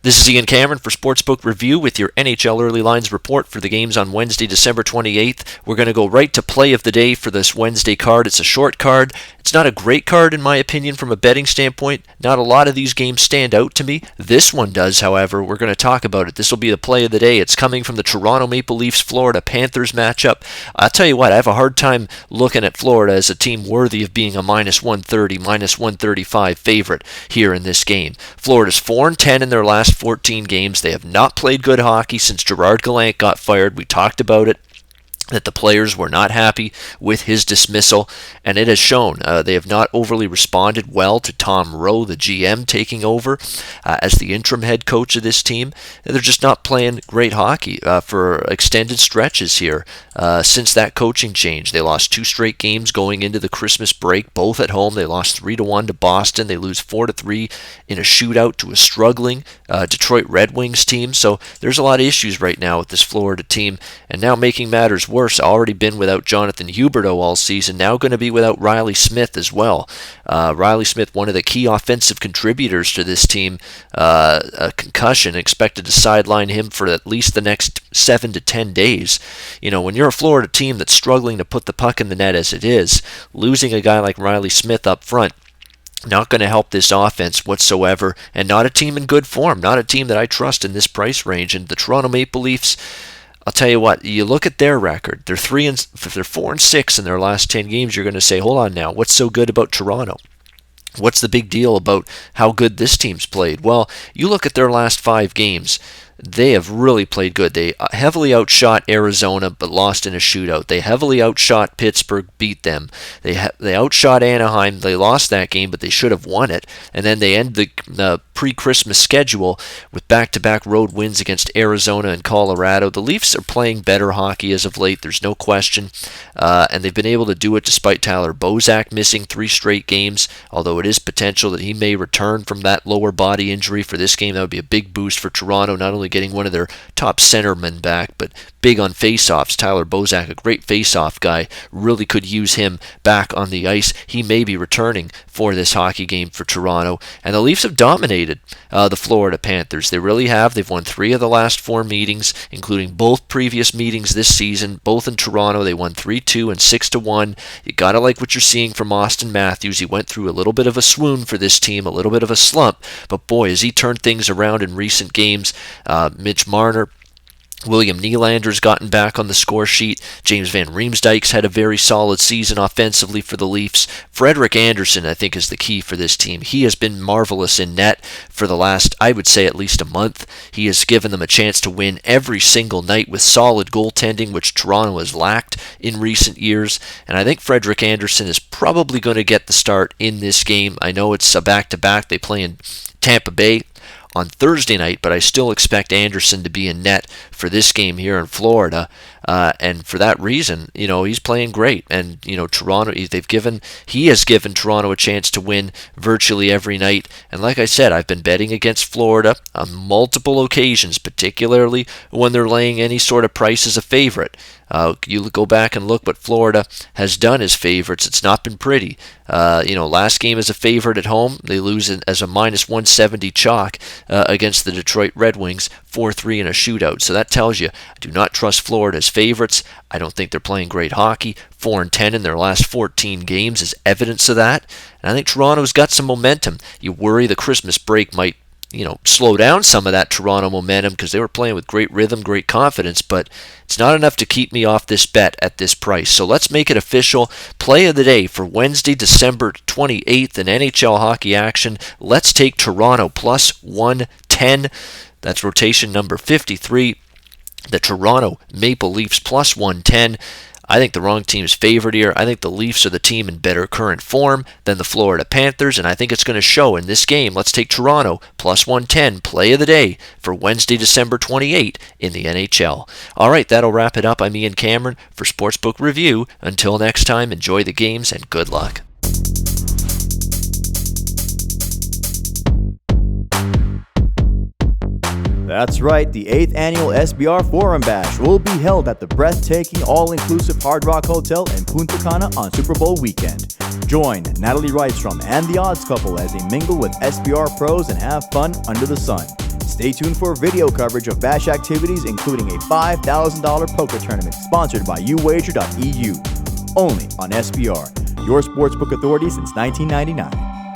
This is Ian Cameron for Sportsbook Review with your NHL Early Lines report for the games on Wednesday, December 28th. We're going to go right to play of the day for this Wednesday card. It's a short card. It's not a great card, in my opinion, from a betting standpoint. Not a lot of these games stand out to me. This one does, however. We're going to talk about it. This will be the play of the day. It's coming from the Toronto Maple Leafs Florida Panthers matchup. I'll tell you what, I have a hard time looking at Florida as a team worthy of being a minus 130, minus 135 favorite here in this game. Florida's 4-10 in their last 14 games. They have not played good hockey since Gerard Gallant got fired. We talked about it, that the players were not happy with his dismissal, and it has shown. They have not overly responded well to Tom Rowe, the GM, taking over as the interim head coach of this team. They're just not playing great hockey for extended stretches here since that coaching change. They lost 2 straight games going into the Christmas break, both at home. They lost 3-1 to Boston. They lose 4-3 in a shootout to a struggling Detroit Red Wings team. So there's a lot of issues right now with this Florida team, and now making matters worse, already been without Jonathan Huberdeau all season, now going to be without Riley Smith as well. Riley Smith, one of the key offensive contributors to this team, a concussion, expected to sideline him for at least the next 7 to 10 days. You know, when you're a Florida team that's struggling to put the puck in the net as it is, losing a guy like Riley Smith up front, not going to help this offense whatsoever, and not a team in good form, not a team that I trust in this price range. And the Toronto Maple Leafs, I'll tell you what, you look at their record, they're 4-6 in their last 10 games. You're going to say, hold on now, what's so good about Toronto? What's the big deal about how good this team's played? Well, you look at their last 5 games. They have really played good. They heavily outshot Arizona, but lost in a shootout. They heavily outshot Pittsburgh, beat them. They outshot Anaheim. They lost that game, but they should have won it. And then they end the pre-Christmas schedule with back-to-back road wins against Arizona and Colorado. The Leafs are playing better hockey as of late, there's no question. And they've been able to do it despite Tyler Bozak missing 3 straight games, although it is potential that he may return from that lower body injury for this game. That would be a big boost for Toronto, not only getting one of their top centermen back, but big on faceoffs. Tyler Bozak, a great faceoff guy, really could use him back on the ice. He may be returning for this hockey game for Toronto. And the Leafs have dominated the Florida Panthers. They really have. They've won 3 of the last 4 meetings, including both previous meetings this season, both in Toronto. They won 3-2 and 6-1. You gotta like what you're seeing from Austin Matthews. He went through a little bit of a swoon for this team, a little bit of a slump, but boy, has he turned things around in recent games. Mitch Marner, William Nylander's gotten back on the score sheet. James Van Riemsdyk's had a very solid season offensively for the Leafs. Frederik Andersen, I think, is the key for this team. He has been marvelous in net for the last, I would say, at least a month. He has given them a chance to win every single night with solid goaltending, which Toronto has lacked in recent years. And I think Frederik Andersen is probably going to get the start in this game. I know it's a back-to-back. They play in Tampa Bay on Thursday night, but I still expect Andersen to be in net for this game here in Florida, and for that reason, you know, he's playing great. And you know, Toronto, he has given Toronto a chance to win virtually every night. And like I said, I've been betting against Florida on multiple occasions, particularly when they're laying any sort of price as a favorite. You go back and look what Florida has done as favorites. It's not been pretty. Last game as a favorite at home, they lose as a minus 170 chalk against the Detroit Red Wings, 4-3 in a shootout. So that tells you, I do not trust Florida as favorites. I don't think they're playing great hockey. 4-10 in their last 14 games is evidence of that. And I think Toronto's got some momentum. You worry the Christmas break might slow down some of that Toronto momentum because they were playing with great rhythm, great confidence, but it's not enough to keep me off this bet at this price. So let's make it official. Play of the day for Wednesday, December 28th in NHL hockey action. Let's take Toronto plus 110. That's rotation number 53. The Toronto Maple Leafs plus 110. I think the wrong team's favored here. I think the Leafs are the team in better current form than the Florida Panthers, and I think it's going to show in this game. Let's take Toronto plus 110, play of the day for Wednesday, December 28 in the NHL. All right, that'll wrap it up. I'm Ian Cameron for Sportsbook Review. Until next time, enjoy the games and good luck. That's right, the 8th annual SBR Forum Bash will be held at the breathtaking all-inclusive Hard Rock Hotel in Punta Cana on Super Bowl weekend. Join Natalie Rydstrom and the Odds Couple as they mingle with SBR pros and have fun under the sun. Stay tuned for video coverage of Bash activities, including a $5,000 poker tournament sponsored by uwager.eu. Only on SBR, your sportsbook authority since 1999.